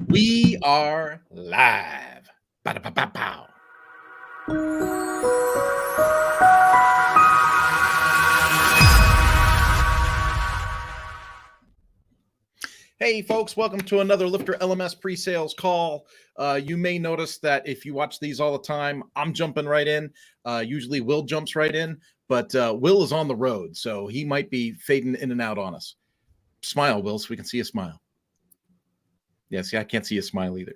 We are live. Ba-da-ba-ba-pow. Hey folks, welcome to another LifterLMS pre-sales call. You may notice that if you watch these all the time, I'm jumping right in. Usually Will jumps right in, but Will is on the road, so he might be fading in and out on us. Smile, Will, so we can see a smile. Yeah, see, I can't see a smile either.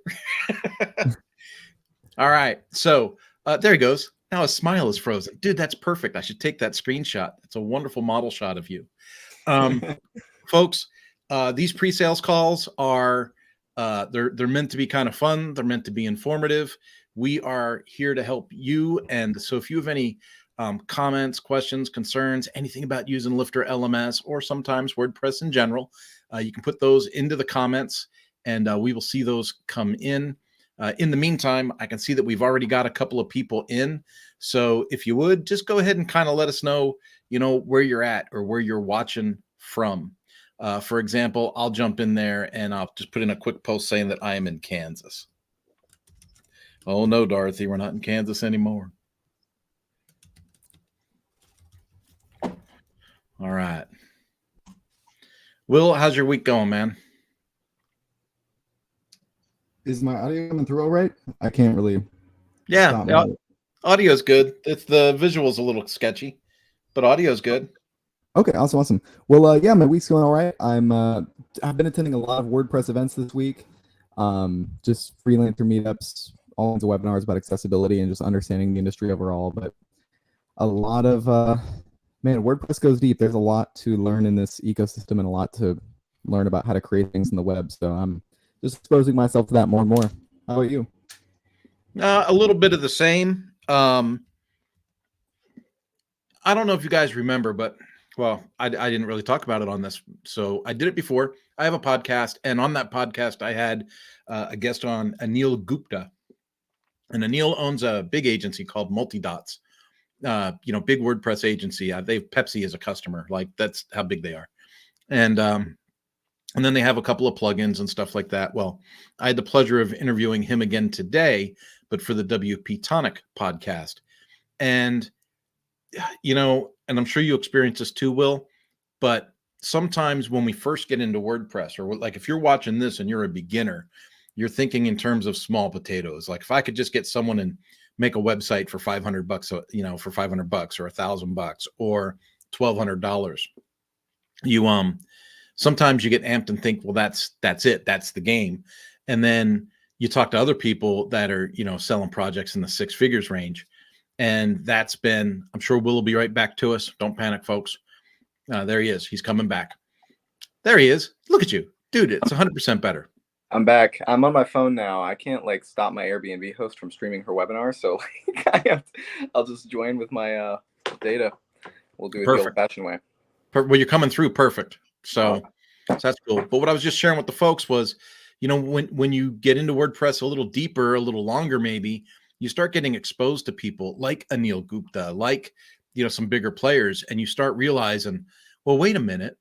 All right, so there he goes. Now his smile is frozen. Dude, that's perfect. I should take that screenshot. It's a wonderful model shot of you. Folks, these pre-sales calls are they're meant to be kind of fun. They're meant to be informative. We are here to help you. And so if you have any comments, questions, concerns, anything about using LifterLMS or sometimes WordPress in general, you can put those into the comments and we will see those come in. In the meantime, I can see that we've already got a couple of people in. So if you would, just go ahead and kind of let us know, where you're at or where you're watching from. For example, I'll jump in there and I'll just put in a quick post saying that I am in Kansas. Oh no, Dorothy, we're not in Kansas anymore. All right. Will, how's your week going, man? Is my audio coming through all right? I can't really. Yeah, audio's good. It's the visual's a little sketchy, but audio's good. Okay, awesome. Well, yeah, my week's going all right. I've been attending a lot of WordPress events this week. Just freelancer meetups, all kinds of webinars about accessibility and just understanding the industry overall. But a lot of WordPress goes deep. There's a lot to learn in this ecosystem and a lot to learn about how to create things in the web. So I'm just exposing myself to that more and more. How about you? A little bit of the same. I don't know if you guys remember, but well, I didn't really talk about it on this. So I did it before. I have a podcast, and on that podcast, I had a guest on, Anil Gupta. And Anil owns a big agency called Multidots. Big WordPress agency. They have Pepsi as a customer. Like, that's how big they are. And then they have a couple of plugins and stuff like that. Well, I had the pleasure of interviewing him again today, but for the WP Tonic podcast. And and I'm sure you experience this too, Will, but sometimes when we first get into WordPress, or like if you're watching this and you're a beginner, you're thinking in terms of small potatoes. Like, if I could just get someone and make a website for $500, for $500 or $1,000 or $1,200, sometimes you get amped and think, well, that's it. That's the game. And then you talk to other people that are, selling projects in the six figures range. And that's been, I'm sure Will be right back to us. Don't panic, folks. There he is. He's coming back. There he is. Look at you. Dude, it's 100% better. I'm back. I'm on my phone now. I can't stop my Airbnb host from streaming her webinar. So I'll just join with my data. We'll do it the old-fashioned way. Well, you're coming through perfect. So that's cool. But what I was just sharing with the folks was, when you get into WordPress a little deeper, a little longer maybe, you start getting exposed to people like Anil Gupta, like, some bigger players, and you start realizing, well, wait a minute,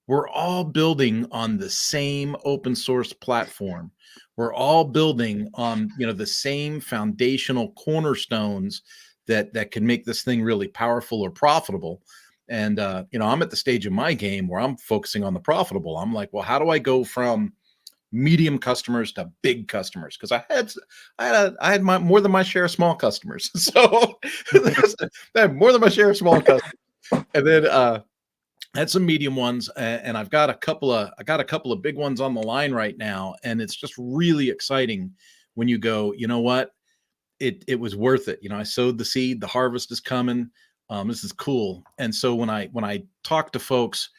we're all building on the same open source platform. We're all building on, the same foundational cornerstones that can make this thing really powerful or profitable. And, I'm at the stage of my game where I'm focusing on the profitable. I'm like, well, how do I go from medium customers to big customers? Because I had more than my share of small customers. So I had more than my share of small customers, and then had some medium ones, and I've got a couple of big ones on the line right now, and it's just really exciting when you go, you know what, it was worth it. I sowed the seed, the harvest is coming. This is cool. And so when I talk to folks,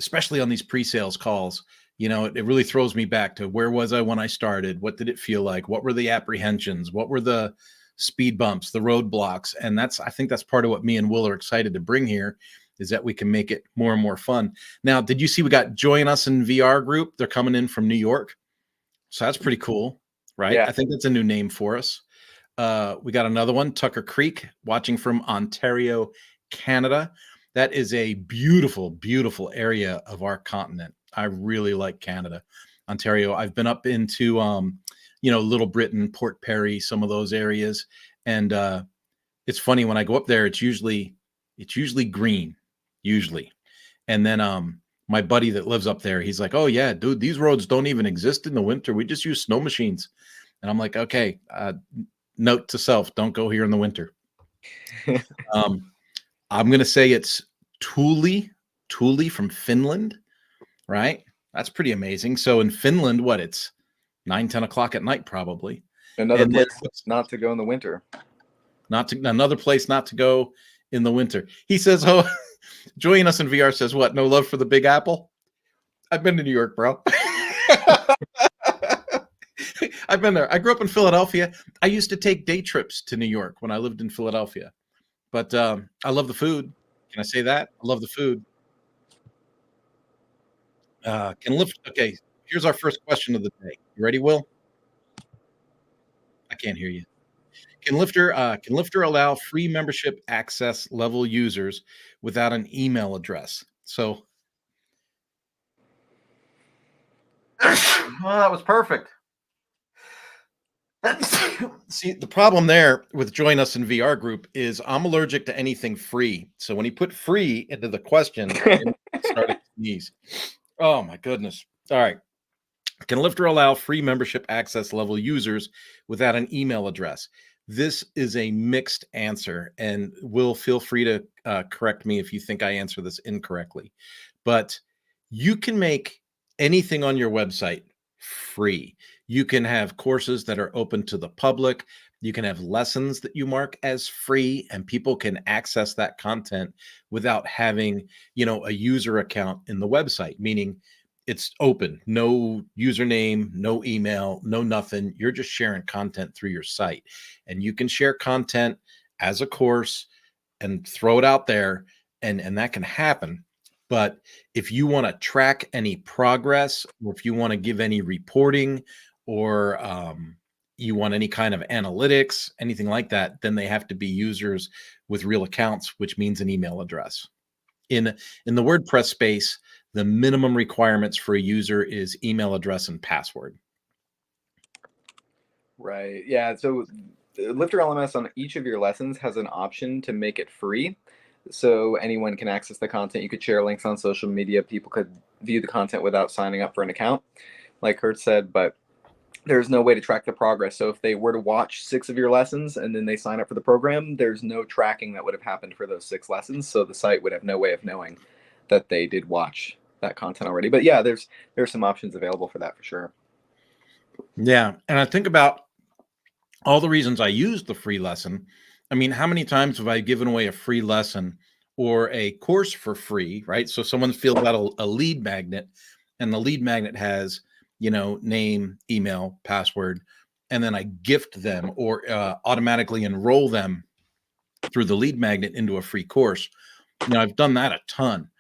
especially on these pre-sales calls, it really throws me back to where was I when I started? What did it feel like? What were the apprehensions? What were the speed bumps, the roadblocks? And I think that's part of what me and Will are excited to bring here, is that we can make it more and more fun. Now, did you see we got Join Us in VR group? They're coming in from New York. So that's pretty cool, right? Yeah. I think that's a new name for us. We got another one, Tucker Creek, watching from Ontario, Canada. That is a beautiful, beautiful area of our continent. I really like Canada, Ontario. I've been up into Little Britain, Port Perry, some of those areas, and it's funny when I go up there. It's usually green, usually, and then my buddy that lives up there, he's like, "Oh yeah, dude, these roads don't even exist in the winter. We just use snow machines." And I'm like, "Okay, note to self: don't go here in the winter." I'm gonna say it's Thule from Finland, right? That's pretty amazing. So in Finland, what, it's 9, 10 o'clock at night, probably. Another And then place not to go in the winter. another place not to go in the winter. He says, "Oh, join us in VR." Says what? No love for the Big Apple. I've been to New York, bro. I've been there. I grew up in Philadelphia. I used to take day trips to New York when I lived in Philadelphia. But I love the food. Can I say that? I love the food. Okay, here's our first question of the day. You ready, Will? I can't hear you. Can Lifter allow free membership access level users without an email address? So, oh, that was perfect. See, the problem there with Join Us in VR group is I'm allergic to anything free. So when he put free into the question, I started to sneeze. Oh my goodness. All right. Can Lifter allow free membership access level users without an email address? This is a mixed answer, and Will, feel free to correct me if you think I answer this incorrectly. But you can make anything on your website free. You can have courses that are open to the public. You can have lessons that you mark as free, and people can access that content without having, a user account in the website, meaning it's open, no username, no email, no nothing. You're just sharing content through your site, and you can share content as a course and throw it out there, and that can happen. But if you want to track any progress, or if you want to give any reporting, or you want any kind of analytics, anything like that, then they have to be users with real accounts, which means an email address. In the WordPress space, the minimum requirements for a user is email address and password. Right. Yeah. So LifterLMS on each of your lessons has an option to make it free. So anyone can access the content. You could share links on social media. People could view the content without signing up for an account, like Kurt said, but there's no way to track the progress. So if they were to watch 6 of your lessons and then they sign up for the program, there's no tracking that would have happened for those 6 lessons. So the site would have no way of knowing that they did watch that content already. But yeah, there's some options available for that for sure. Yeah. And I think about all the reasons I use the free lesson. I mean, how many times have I given away a free lesson or a course for free, right? So someone filled out a lead magnet, and the lead magnet has, name, email, password, and then I gift them or automatically enroll them through the lead magnet into a free course. I've done that a ton.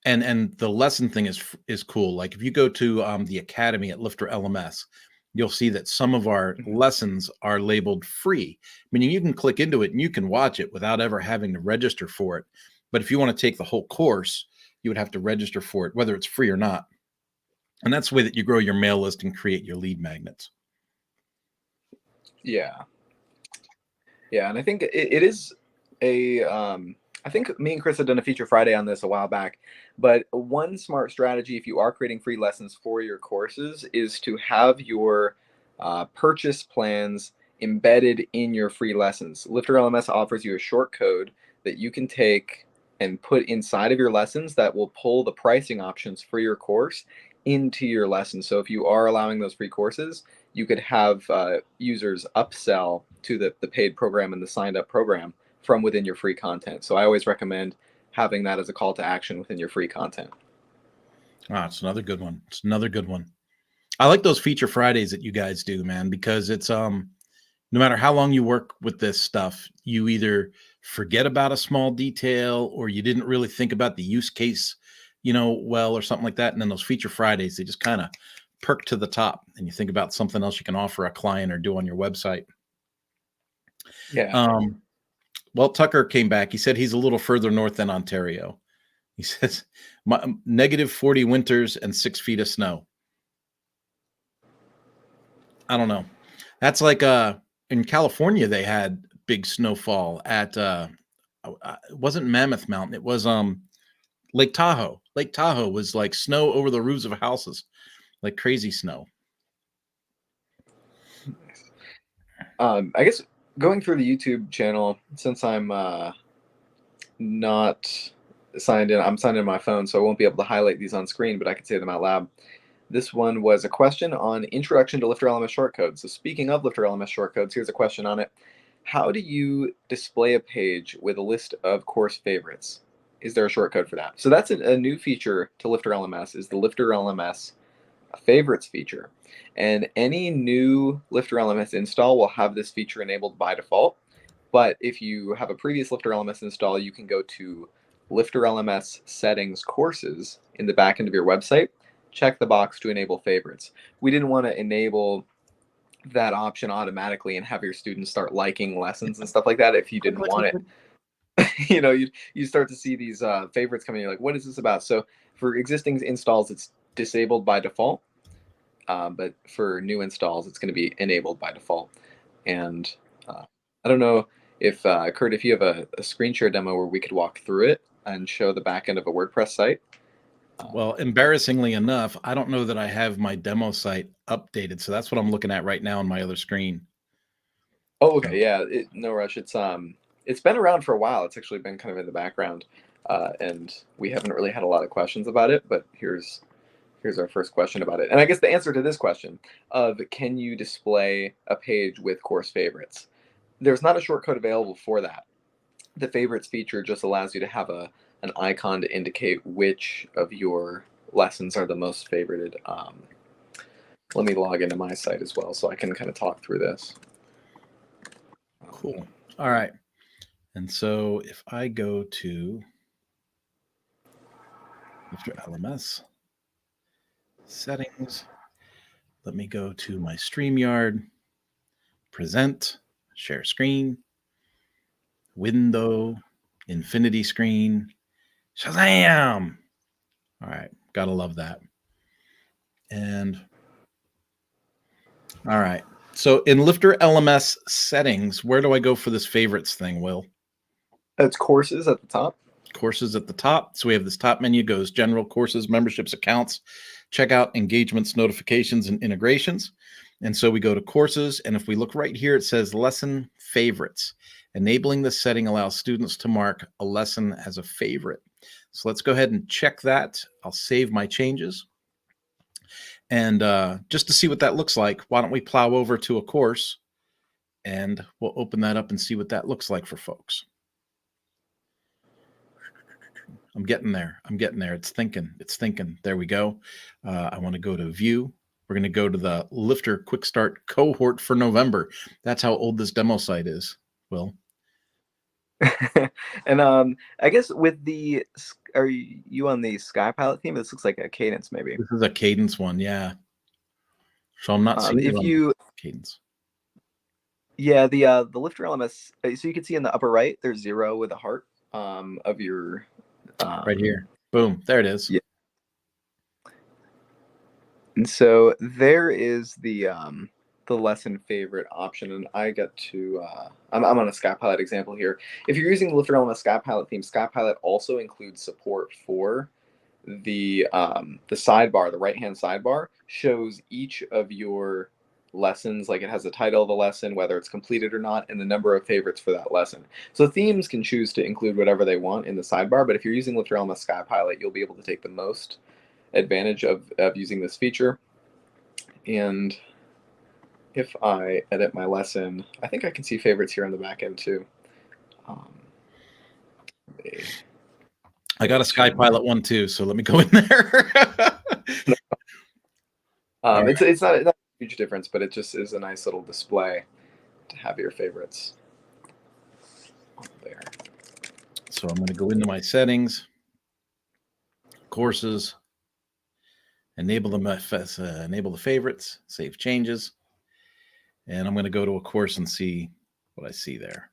And the lesson thing is cool. Like if you go to the academy at LifterLMS, you'll see that some of our lessons are labeled free, meaning you can click into it and you can watch it without ever having to register for it. But if you want to take the whole course, you would have to register for it, whether it's free or not. And that's the way that you grow your mail list and create your lead magnets. Yeah. Yeah. And I think it is I think me and Chris had done a Feature Friday on this a while back, but one smart strategy if you are creating free lessons for your courses is to have your purchase plans embedded in your free lessons. LifterLMS offers you a short code that you can take and put inside of your lessons that will pull the pricing options for your course into your lesson. So if you are allowing those free courses, you could have users upsell to the paid program and the signed up program from within your free content. So I always recommend having that as a call to action within your free content. It's another good one. It's another good one. I like those Feature Fridays that you guys do, man, because it's no matter how long you work with this stuff, you either forget about a small detail or you didn't really think about the use case, well, or something like that. And then those Feature Fridays, they just kind of perk to the top and you think about something else you can offer a client or do on your website. Yeah. Well, Tucker came back. He said he's a little further north than Ontario. He says, -40 winters and 6 feet of snow. I don't know. That's like in California they had big snowfall at it wasn't Mammoth Mountain. It was Lake Tahoe. Lake Tahoe was like snow over the roofs of houses, like crazy snow. I guess going through the YouTube channel, since I'm not signed in, I'm signed in my phone, so I won't be able to highlight these on screen, but I can say them out loud. This one was a question on introduction to LifterLMS shortcodes. So speaking of LifterLMS shortcodes, here's a question on it. How do you display a page with a list of course favorites? Is there a shortcode for that? So that's a new feature to LifterLMS, is the LifterLMS favorites feature. And any new LifterLMS install will have this feature enabled by default. But if you have a previous LifterLMS install, you can go to LifterLMS settings courses in the back end of your website, check the box to enable favorites. We didn't want to enable that option automatically and have your students start liking lessons and stuff like that if you didn't want it. You know, you start to see these favorites coming in, you're like, what is this about? So for existing installs, it's disabled by default. But for new installs, it's going to be enabled by default. And I don't know if, Kurt, if you have a screen share demo where we could walk through it and show the back end of a WordPress site. Well, embarrassingly enough, I don't know that I have my demo site updated. So that's what I'm looking at right now on my other screen. Oh, okay. Yeah, no rush. It's been around for a while. It's actually been kind of in the background. And we haven't really had a lot of questions about it, but here's our first question about it. And I guess the answer to this question of can you display a page with course favorites? There's not a shortcode available for that. The favorites feature just allows you to have an icon to indicate which of your lessons are the most favorited. Let me log into my site as well so I can kind of talk through this. Cool. All right. And so if I go to LifterLMS settings, let me go to my StreamYard, present, share screen, window, infinity screen, Shazam! All right, gotta love that. And all right, so in LifterLMS settings, where do I go for this favorites thing, Will? It's courses at the top. Courses at the top. So we have this top menu goes general, courses, memberships, accounts, checkout, engagements, notifications, and integrations. And so we go to courses. And if we look right here, it says lesson favorites. Enabling this setting allows students to mark a lesson as a favorite. So let's go ahead and check that. I'll save my changes. And just to see what that looks like, why don't we plow over to a course and we'll open that up and see what that looks like for folks. I'm getting there. It's thinking. There we go. I want to go to view. We're going to go to the Lifter Quick Start cohort for November. That's how old this demo site is, Will. And I guess with are you on the SkyPilot theme? This looks like a Cadence, maybe. This is a Cadence one, yeah. So I'm not seeing if you Cadence. Yeah, the LifterLMS. So you can see in the upper right, there's 0 with a heart of your right here. Boom, there it is. Yeah. And so there is the lesson favorite option, and I get to I'm on a SkyPilot example here. If you're using the LifterLMS SkyPilot theme, SkyPilot also includes support for the sidebar. The right hand sidebar shows each of your lessons, like it has the title of the lesson, whether it's completed or not, and the number of favorites for that lesson. So themes can choose to include whatever they want in the sidebar, but if you're using LifterLMS SkyPilot, you'll be able to take the most advantage of using this feature. And if I edit my lesson, I think I can see favorites here on the back end too. I got a SkyPilot one too, so let me go in there. It's not a huge difference, but it just is a nice little display to have your favorites there. So I'm going to go into my settings, courses, enable the favorites, save changes, and I'm going to go to a course and see what I see there.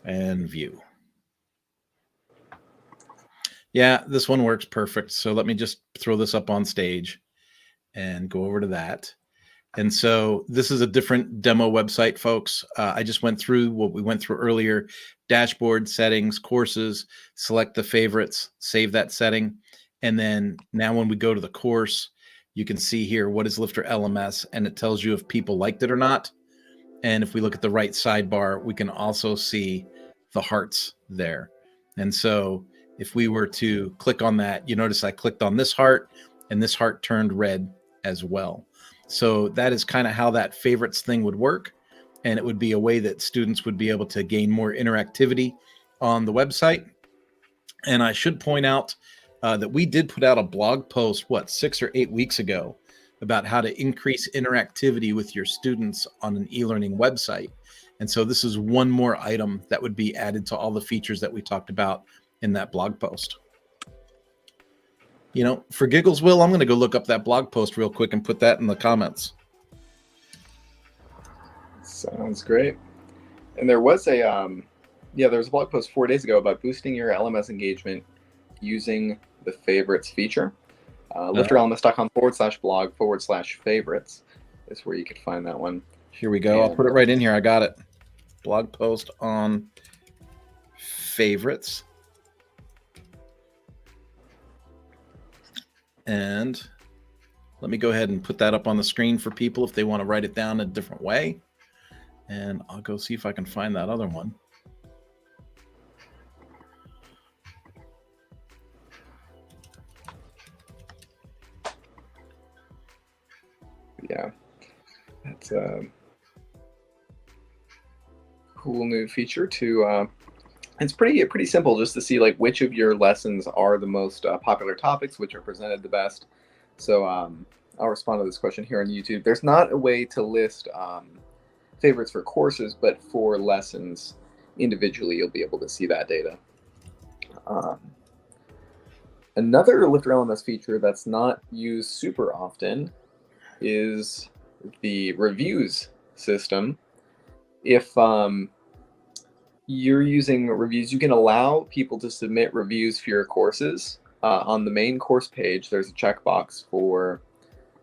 And view. Yeah, this one works perfect. So let me just throw this up on stage and go over to that. And so this is a different demo website, folks. I just went through what we went through earlier: dashboard, settings, courses, select the favorites, save that setting. And then now when we go to the course, you can see here what is Lifter LMS, and it tells you if people liked it or not. And if we look at the right sidebar, we can also see the hearts there. And so if we were to click on that, you notice I clicked on this heart and this heart turned red as well. So that is kind of how that favorites thing would work. And it would be a way that students would be able to gain more interactivity on the website. And I should point out that we did put out a blog post, 6 or 8 weeks ago, about how to increase interactivity with your students on an e-learning website. And so this is one more item that would be added to all the features that we talked about in that blog post. You know, for giggles, Will, I'm going to go look up that blog post real quick and put that in the comments. Sounds great. And there was a there was a blog post 4 days ago about boosting your LMS engagement using the favorites feature. LifterLMS.com/blog/favorites is where you could find that one. Here we go. I'll put it right in here. I got it. Blog post on favorites. And let me go ahead and put that up on the screen for people if they want to write it down a different way. And I'll go see if I can find that other one. Yeah, that's a cool new feature to. It's pretty simple just to see like which of your lessons are the most popular topics, which are presented the best. So I'll respond to this question here on YouTube. There's not a way to list favorites for courses, but for lessons individually, you'll be able to see that data. Another Lifter LMS feature that's not used super often is the reviews system. If you're using reviews, you can allow people to submit reviews for your courses. On the main course page, there's a checkbox for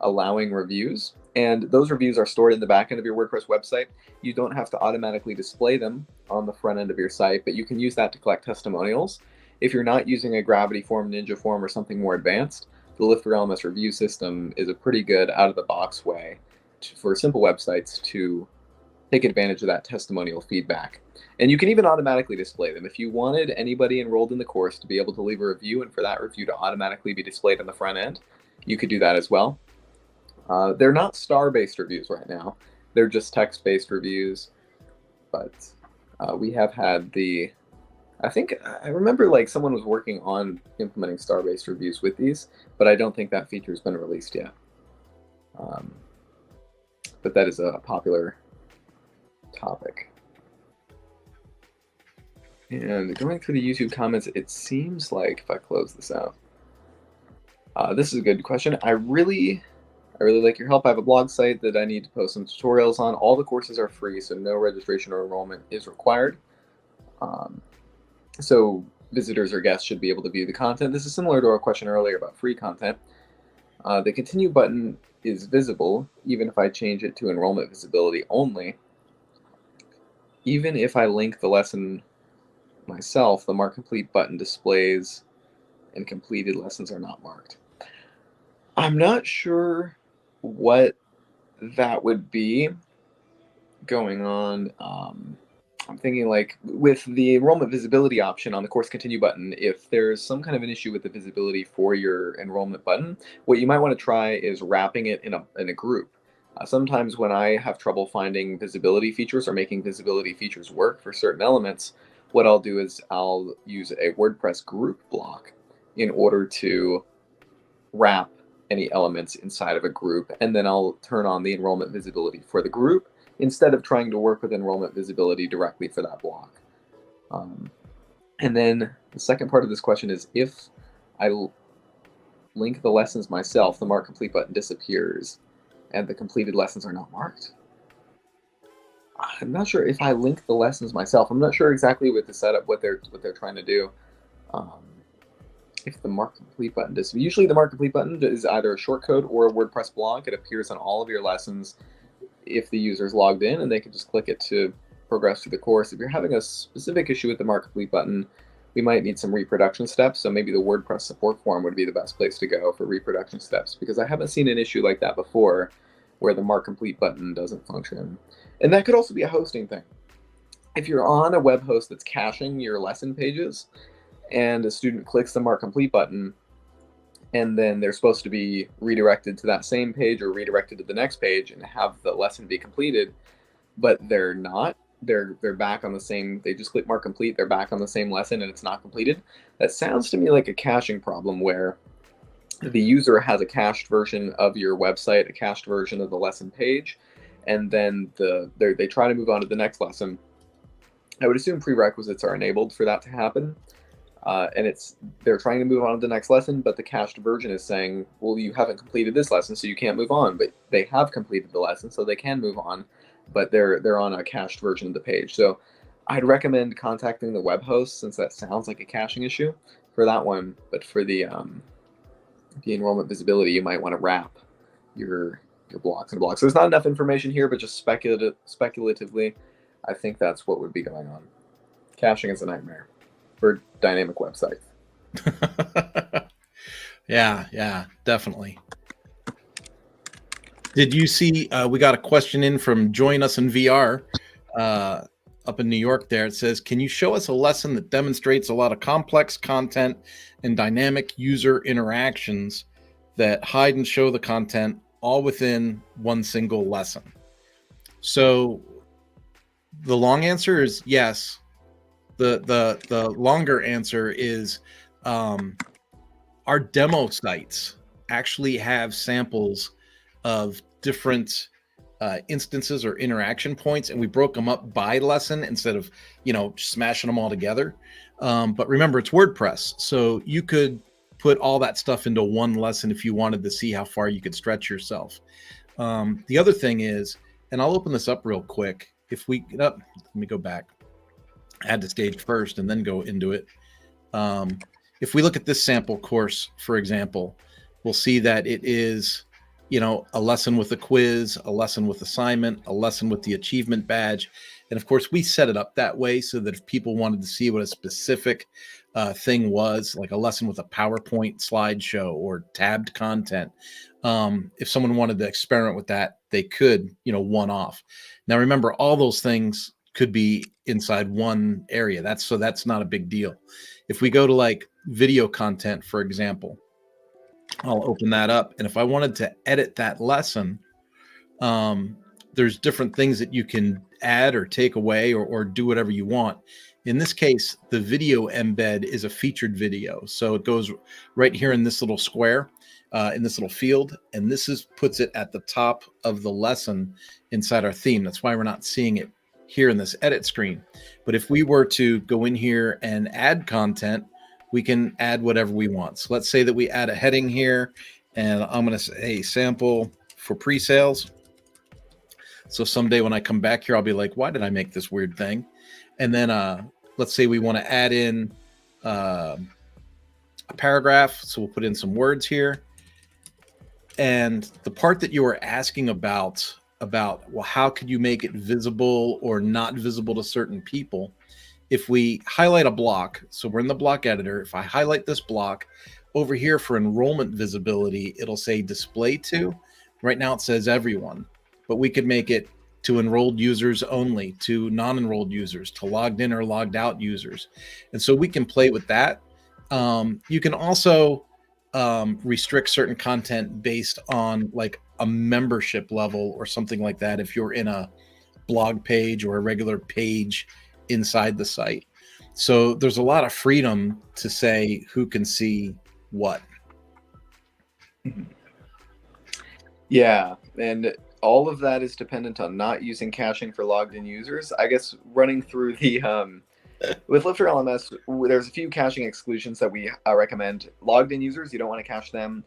allowing reviews, and those reviews are stored in the back end of your WordPress website. You don't have to automatically display them on the front end of your site, but you can use that to collect testimonials. If you're not using a Gravity form, Ninja form, or something more advanced, the Lifter LMS review system is a pretty good out-of-the-box way for simple websites to take advantage of that testimonial feedback. And you can even automatically display them. If you wanted anybody enrolled in the course to be able to leave a review and for that review to automatically be displayed on the front end, you could do that as well. They're not star-based reviews right now. They're just text-based reviews. But we have had I remember like someone was working on implementing star-based reviews with these, but I don't think that feature has been released yet. But that is a popular topic. And going through the YouTube comments, it seems like if I close this out, this is a good question. I really like your help. I have a blog site that I need to post some tutorials on. All the courses are free, so no registration or enrollment is required. So visitors or guests should be able to view the content. This is similar to our question earlier about free content. The continue button is visible even if I change it to enrollment visibility only. Even if I link the lesson myself, the mark complete button displays and completed lessons are not marked. I'm not sure what that would be going on. I'm thinking like with the enrollment visibility option on the course continue button, if there's some kind of an issue with the visibility for your enrollment button, what you might want to try is wrapping it in a group. Sometimes when I have trouble finding visibility features or making visibility features work for certain elements, what I'll do is I'll use a WordPress group block in order to wrap any elements inside of a group, and then I'll turn on the enrollment visibility for the group instead of trying to work with enrollment visibility directly for that block. And then the second part of this question is if I link the lessons myself, the mark complete button disappears and the completed lessons are not marked. I'm not sure if I link the lessons myself. I'm not sure exactly with the setup what they're trying to do. if the mark complete button does. Usually the mark complete button is either a shortcode or a WordPress blog. It appears on all of your lessons if the user's logged in, and they can just click it to progress through the course. If you're having a specific issue with the mark complete button, we might need some reproduction steps. So maybe the WordPress support forum would be the best place to go for reproduction steps, because I haven't seen an issue like that before where the mark complete button doesn't function. And that could also be a hosting thing. If you're on a web host that's caching your lesson pages and a student clicks the mark complete button, and then they're supposed to be redirected to that same page or redirected to the next page and have the lesson be completed, but they're not. They're back on the same, they just click mark complete, they're back on the same lesson and it's not completed. That sounds to me like a caching problem where the user has a cached version of your website, a cached version of the lesson page, and then they try to move on to the next lesson. I would assume prerequisites are enabled for that to happen. And they're trying to move on to the next lesson, but the cached version is saying, well, you haven't completed this lesson, so you can't move on. But they have completed the lesson, so they can move on, but they're on a cached version of the page. So I'd recommend contacting the web host, since that sounds like a caching issue for that one. But for the enrollment visibility, you might want to wrap your blocks and blocks. So there's not enough information here, but just speculatively, I think that's what would be going on. Caching is a nightmare for dynamic websites. Yeah, definitely. Did you see, we got a question in from Join Us in VR up in New York there. It says, can you show us a lesson that demonstrates a lot of complex content and dynamic user interactions that hide and show the content all within one single lesson? So the long answer is yes. The longer answer is our demo sites actually have samples of different instances or interaction points, and we broke them up by lesson instead of smashing them all together. But remember, it's WordPress, so you could put all that stuff into one lesson if you wanted to see how far you could stretch yourself. The other thing is, and I'll open this up real quick. If we get up, let me go back. Add to stage first and then go into it. If we look at this sample course, for example, we'll see that it is, a lesson with a quiz, a lesson with assignment, a lesson with the achievement badge. And of course, we set it up that way so that if people wanted to see what a specific thing was, like a lesson with a PowerPoint slideshow or tabbed content, if someone wanted to experiment with that, they could, one off. Now, remember, all those things could be inside one area. That's not a big deal. If we go to like video content, for example, I'll open that up. And if I wanted to edit that lesson, there's different things that you can add or take away or do whatever you want. In this case, the video embed is a featured video. So it goes right here in this little square, in this little field. And this puts it at the top of the lesson inside our theme. That's why we're not seeing it here in this edit screen. But if we were to go in here and add content, we can add whatever we want. So let's say that we add a heading here, and I'm going to say sample for pre-sales. So someday when I come back here, I'll be like, why did I make this weird thing? And then let's say we want to add in a paragraph. So we'll put in some words here. And the part that you were asking about, well, how could you make it visible or not visible to certain people? If we highlight a block, so we're in the block editor, if I highlight this block over here for enrollment visibility, it'll say display to. Right now it says everyone, but we could make it to enrolled users only, to non-enrolled users, to logged in or logged out users. And so we can play with that. You can also restrict certain content based on like a membership level or something like that if you're in a blog page or a regular page inside the site. So there's a lot of freedom to say who can see what. Yeah, and all of that is dependent on not using caching for logged in users. I guess running through the with LifterLMS, there's a few caching exclusions that we recommend. Logged in users, you don't want to cache them.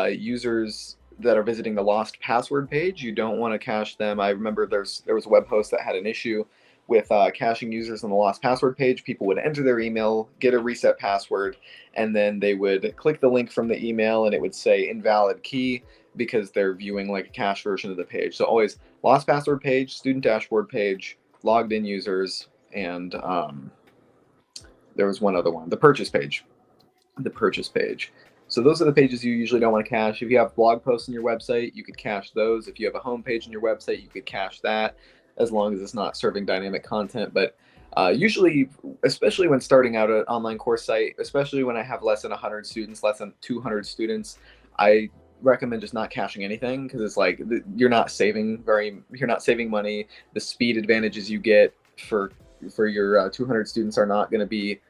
Users that are visiting the lost password page, you don't want to cache them. I remember there was a web host that had an issue with caching users on the lost password page, people would enter their email, get a reset password, and then they would click the link from the email and it would say invalid key because they're viewing like a cache version of the page. So always lost password page, student dashboard page, logged in users, and there was one other one, the purchase page. The purchase page. So those are the pages you usually don't want to cache. If you have blog posts on your website, you could cache those. If you have a home page on your website, you could cache that, as long as it's not serving dynamic content. But usually, especially when starting out an online course site, especially when I have less than 100 students, less than 200 students, I recommend just not caching anything, because it's like you're not saving money. The speed advantages you get for your 200 students are not going to be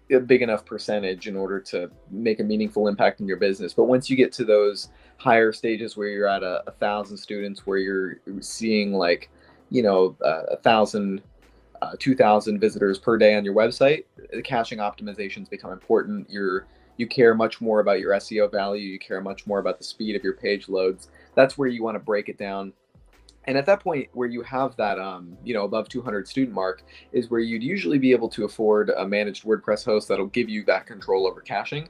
a big enough percentage in order to make a meaningful impact in your business. But once you get to those higher stages where you're at 1,000 students, where you're seeing like, 1,000, 2,000 visitors per day on your website, caching optimizations become important. You care much more about your SEO value. You care much more about the speed of your page loads. That's where you want to break it down. And at that point where you have that, above 200 student mark, is where you'd usually be able to afford a managed WordPress host that'll give you that control over caching.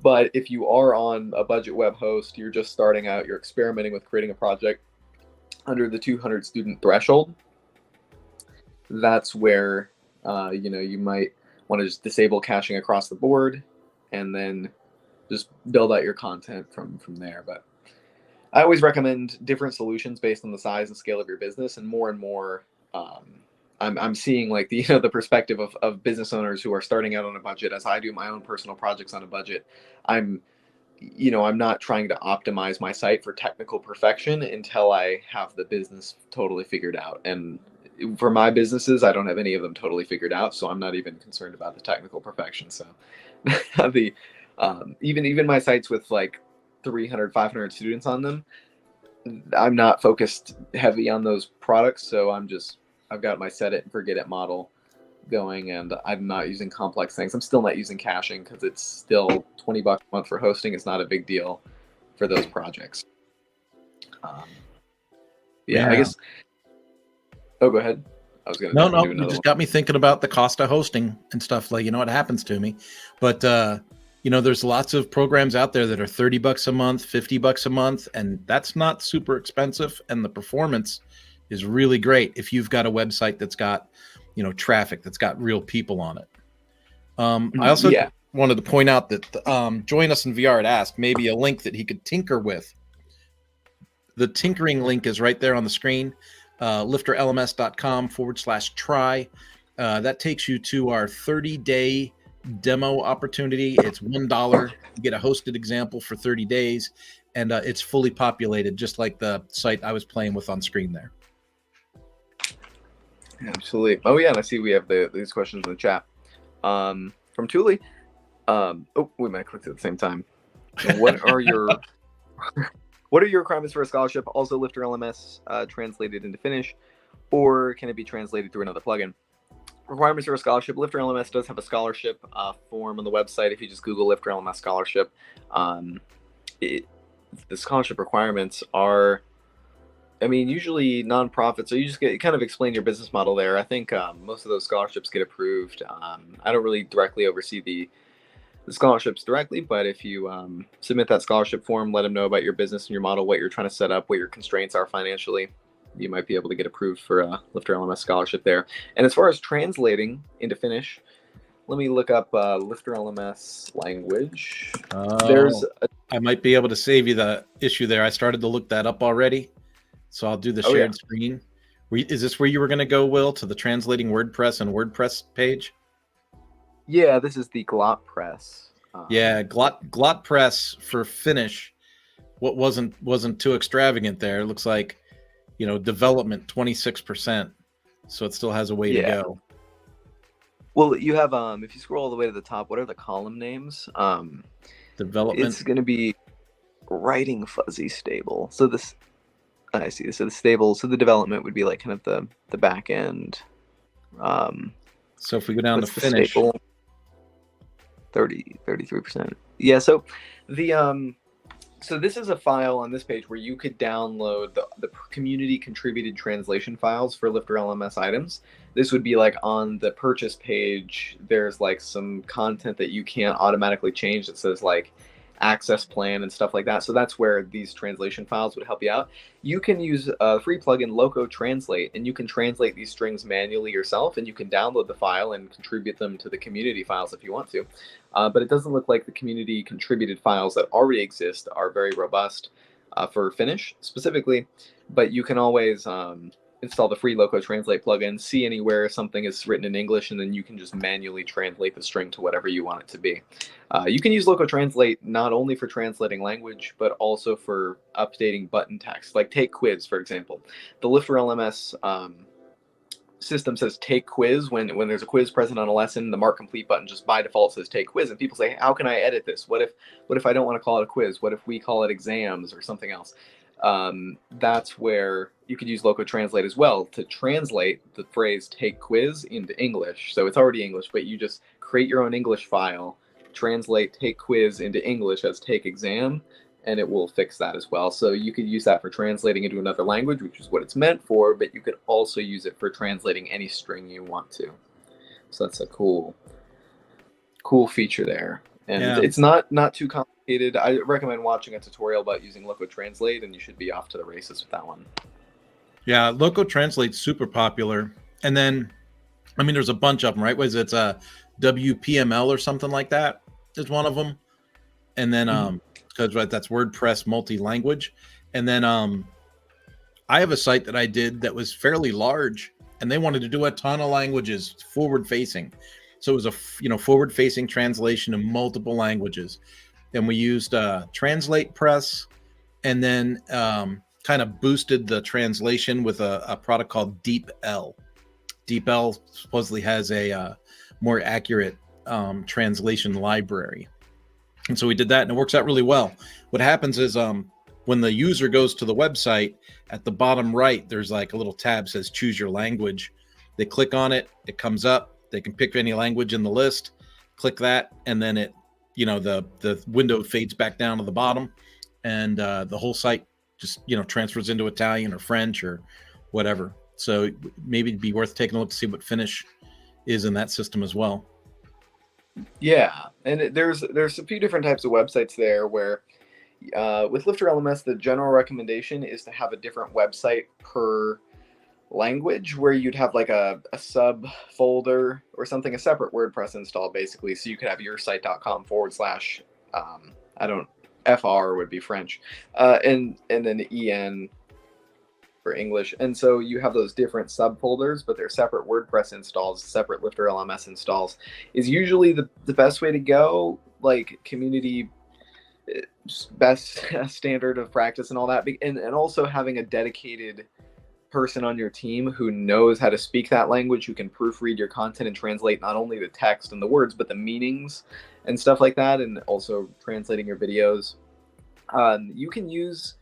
But if you are on a budget web host, you're just starting out, you're experimenting with creating a project under the 200 student threshold, that's where, you might want to just disable caching across the board and then just build out your content from there. But I always recommend different solutions based on the size and scale of your business, and more, I'm seeing like the perspective of business owners who are starting out on a budget, as I do my own personal projects on a budget. I'm not trying to optimize my site for technical perfection until I have the business totally figured out. And for my businesses, I don't have any of them totally figured out, so I'm not even concerned about the technical perfection. So even my sites with like 300, 500 students on them, I'm not focused heavy on those products. So I've got my set it and forget it model going, and I'm not using complex things. I'm still not using caching because it's still $20 a month for hosting. It's not a big deal for those projects. I guess. Oh, go ahead. I was going to No, you just got me thinking about the cost of hosting and stuff. Like, what happens to me. But there's lots of programs out there that are $30 a month, $50 a month, and that's not super expensive. And the performance is really great if you've got a website that's got, traffic, that's got real people on it. I also wanted to point out that Join Us in VR had asked maybe a link that he could tinker with. The tinkering link is right there on the screen, LifterLMS.com/try. That takes you to our 30-day demo opportunity. It's $1. You get a hosted example for 30 days, and it's fully populated, just like the site I was playing with on screen there. Absolutely. Oh yeah, and I see we have these questions in the chat from Thule. We might have clicked at the same time. What are your requirements for a scholarship? Also, LifterLMS translated into Finnish, or can it be translated through another plugin? Requirements for a scholarship: LifterLMS does have a scholarship form on the website. If you just Google LifterLMS scholarship, the scholarship requirements are, usually nonprofits. So you just kind of explain your business model there. I think most of those scholarships get approved. I don't really directly oversee the scholarships directly, but if you submit that scholarship form, let them know about your business and your model, what you're trying to set up, what your constraints are financially, you might be able to get approved for a LifterLMS scholarship there. And as far as translating into Finnish, let me look up LifterLMS language. I might be able to save you the issue there. I started to look that up already, so I'll do the shared screen. Is this where you were going to go, Will, to the translating WordPress and WordPress page? Yeah, this is the GlotPress. GlotPress for Finnish. What wasn't too extravagant there. It looks like, development 26%, so it still has a way to go. Well, you have if you scroll all the way to the top, what are the column names? Development. It's going to be writing fuzzy stable. So this, I see. So the stable. So the development would be like kind of the back end. So if we go down to Finnish. Stable? 33%. Yeah. So the So this is a file on this page where you could download the community contributed translation files for LifterLMS items. This would be like on the purchase page, there's like some content that you can't automatically change that says like access plan and stuff like that. So that's where these translation files would help you out. You can use a free plugin Loco Translate, and you can translate these strings manually yourself, and you can download the file and contribute them to the community files if you want to. But it doesn't look like the community contributed files that already exist are very robust for Finnish specifically, but you can always install the free Loco Translate plugin, see anywhere something is written in English, and then you can just manually translate the string to whatever you want it to be. You can use Loco Translate not only for translating language, but also for updating button text, like take quiz, for example. The LifterLMS system says take quiz when there's a quiz present on a lesson. The mark complete button just by default says take quiz, and people say, how can I edit this? What if I don't want to call it a quiz? What if we call it exams or something else? That's where you could use Loco Translate as well to translate the phrase take quiz into English. So it's already English, but you just create your own English file, translate take quiz into English as take exam, and it will fix that as well. So you could use that for translating into another language, which is what it's meant for, but you could also use it for translating any string you want to. So that's a cool feature there. And it's not too complicated. I recommend watching a tutorial about using Loco Translate, and you should be off to the races with that one. Yeah, Loco Translate's super popular. And then, I mean, there's a bunch of them, right? Was it WPML or something like that is one of them. And then, because that's WordPress multi-language. And then I have a site that I did that was fairly large, and they wanted to do a ton of languages forward-facing. So it was a forward-facing translation of multiple languages. And we used Translate Press, and then kind of boosted the translation with a product called DeepL. DeepL supposedly has a more accurate translation library. And so we did that, and it works out really well. What happens is when the user goes to the website, at the bottom right, there's like a little tab that says choose your language. They click on it, it comes up. They can pick any language in the list, click that, and then it, the window fades back down to the bottom, and the whole site just, transfers into Italian or French or whatever. So maybe it'd be worth taking a look to see what Finnish is in that system as well. Yeah, and there's a few different types of websites there where with LifterLMS, the general recommendation is to have a different website per language, where you'd have like a subfolder or something, a separate WordPress install basically. So you could have yoursite.com / FR would be French, and then EN for English. And so you have those different subfolders, but they're separate WordPress installs, separate LifterLMS installs is usually the best way to go, like community best standard of practice and all that. And also having a dedicated person on your team who knows how to speak that language, who can proofread your content and translate not only the text and the words, but the meanings and stuff like that, and also translating your videos. You can use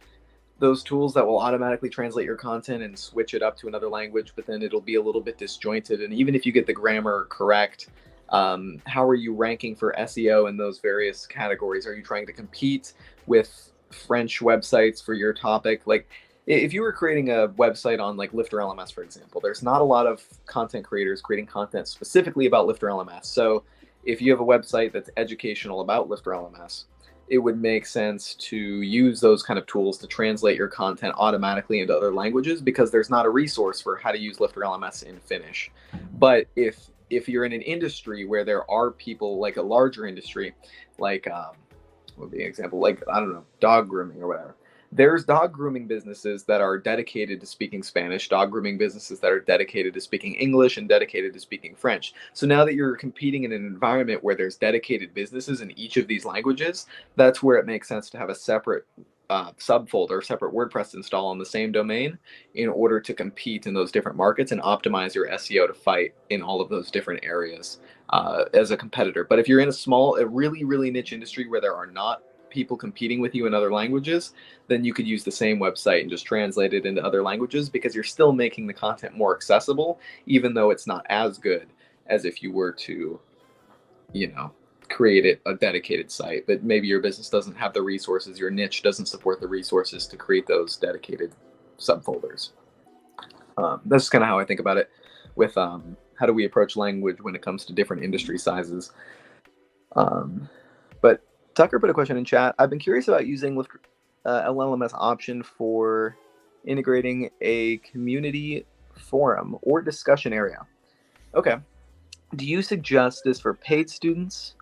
those tools that will automatically translate your content and switch it up to another language, but then it'll be a little bit disjointed. And even if you get the grammar correct, how are you ranking for SEO in those various categories? Are you trying to compete with French websites for your topic? Like, if you were creating a website on like LifterLMS, for example, there's not a lot of content creators creating content specifically about LifterLMS. So if you have a website that's educational about LifterLMS, it would make sense to use those kind of tools to translate your content automatically into other languages, because there's not a resource for how to use LifterLMS in Finnish. But if you're in an industry where there are people, like a larger industry, like what would be an example, like, I don't know, dog grooming or whatever. There's dog grooming businesses that are dedicated to speaking Spanish, dog grooming businesses that are dedicated to speaking English, and dedicated to speaking French. So now that you're competing in an environment where there's dedicated businesses in each of these languages, that's where it makes sense to have a separate subfolder, separate WordPress install on the same domain in order to compete in those different markets and optimize your SEO to fight in all of those different areas as a competitor. But if you're in a really, really niche industry where there are not people competing with you in other languages, then you could use the same website and just translate it into other languages, because you're still making the content more accessible, even though it's not as good as if you were to, create a dedicated site, but maybe your business doesn't have the resources, your niche doesn't support the resources to create those dedicated subfolders. That's kind of how I think about it with how do we approach language when it comes to different industry sizes. But Tucker put a question in chat. I've been curious about using LLMS option for integrating a community forum or discussion area. Okay. Do you suggest this for paid students?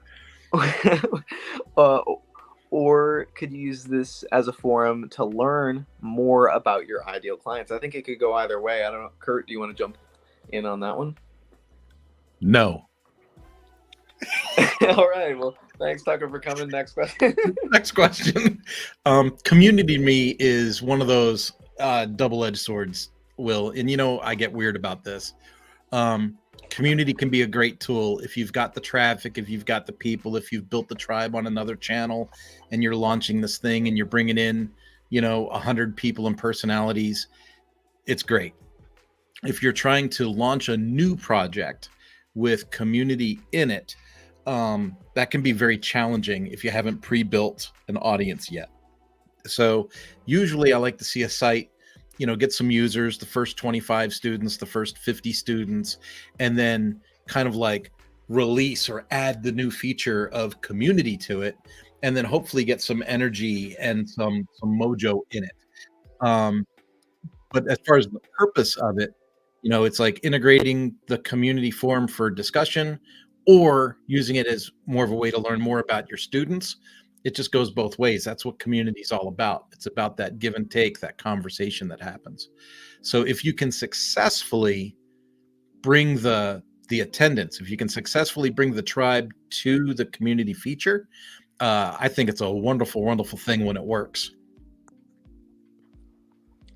Or could you use this as a forum to learn more about your ideal clients? I think it could go either way. I don't know. Kurt, do you want to jump in on that one? No. All right. Well, thanks, Tucker, for coming. Next question. Next question. Community to me is one of those double-edged swords, Will. And I get weird about this. Community can be a great tool if you've got the traffic, if you've got the people, if you've built the tribe on another channel and you're launching this thing and you're bringing in, 100 people and personalities. It's great. If you're trying to launch a new project with community in it, that can be very challenging if you haven't pre-built an audience yet. So usually I like to see a site, get some users, the first 25 students, the first 50 students, and then kind of like release or add the new feature of community to it, and then hopefully get some energy and some mojo in it. But as far as the purpose of it, it's like integrating the community forum for discussion or using it as more of a way to learn more about your students. It just goes both ways. That's what community is all about. It's about that give and take, that conversation that happens. So if you can successfully bring the attendance, if you can successfully bring the tribe to the community feature, I think it's a wonderful, wonderful thing when it works.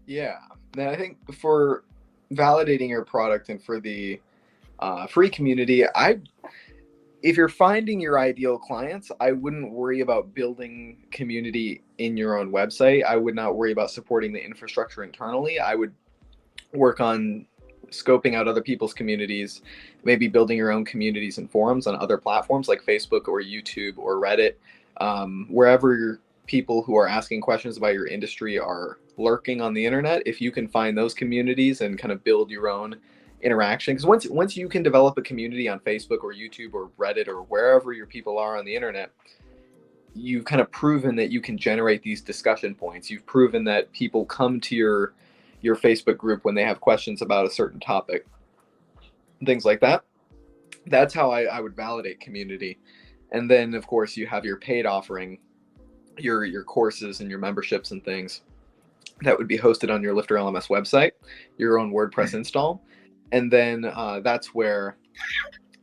Yeah. And I think for validating your product and for the free community, if you're finding your ideal clients, I wouldn't worry about building community in your own website. I would not worry about supporting the infrastructure internally. I would work on scoping out other people's communities, maybe building your own communities and forums on other platforms like Facebook or YouTube or Reddit, wherever people who are asking questions about your industry are lurking on the internet. If you can find those communities and kind of build your own interaction, because once you can develop a community on Facebook or YouTube or Reddit or wherever your people are on the internet, you've kind of proven that you can generate these discussion points. You've proven that people come to your Facebook group when they have questions about a certain topic, things like that. That's how I would validate community. And then of course you have your paid offering, your courses and your memberships and things that would be hosted on your LifterLMS website, your own WordPress install. And then that's where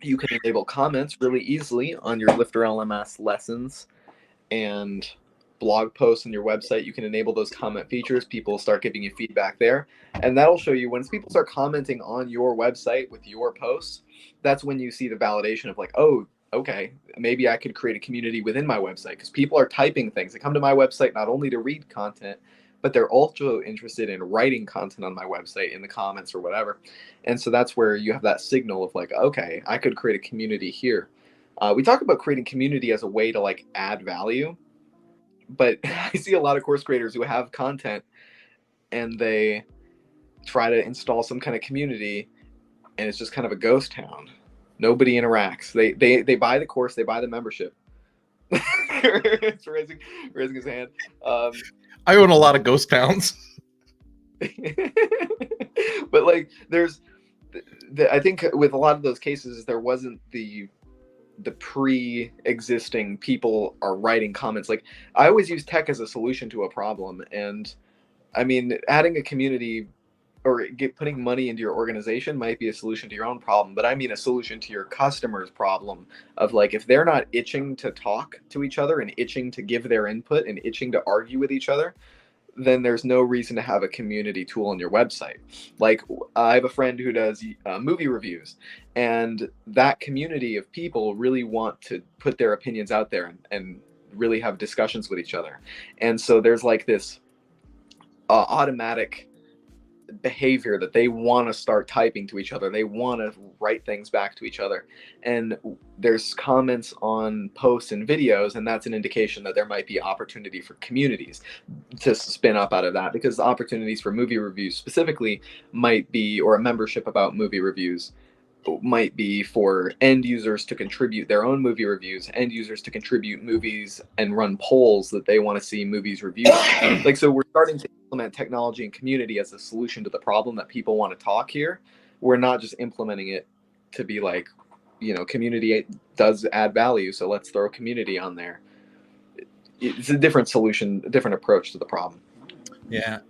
you can enable comments really easily on your LifterLMS lessons and blog posts on your website. You can enable those comment features. People start giving you feedback there. And that'll show you when people start commenting on your website with your posts, that's when you see the validation of like, oh, okay, maybe I could create a community within my website, because people are typing things. They come to my website not only to read content, but they're also interested in writing content on my website in the comments or whatever. And so that's where you have that signal of like, okay, I could create a community here. We talk about creating community as a way to like add value, but I see a lot of course creators who have content and they try to install some kind of community and it's just kind of a ghost town. Nobody interacts. They buy the course, they buy the membership. It's raising his hand. I own a lot of ghost towns. But like I think with a lot of those cases, there wasn't the pre-existing people are writing comments. Like I always use tech as a solution to a problem. And I mean, adding a community or putting money into your organization might be a solution to your own problem, but I mean a solution to your customer's problem of like, if they're not itching to talk to each other and itching to give their input and itching to argue with each other, then there's no reason to have a community tool on your website. Like I have a friend who does movie reviews, and that community of people really want to put their opinions out there and really have discussions with each other. And so there's like this automatic behavior that they want to start typing to each other. They want to write things back to each other. And there's comments on posts and videos, and that's an indication that there might be opportunity for communities to spin up out of that, because the opportunities for movie reviews specifically might be, or a membership about movie reviews might be for end users to contribute their own movie reviews, end users to contribute movies and run polls that they want to see movies reviewed. Like, so we're starting to implement technology and community as a solution to the problem that people want to talk here. We're not just implementing it to be like, you know, community does add value, so let's throw community on there. It's a different solution, a different approach to the problem. Yeah.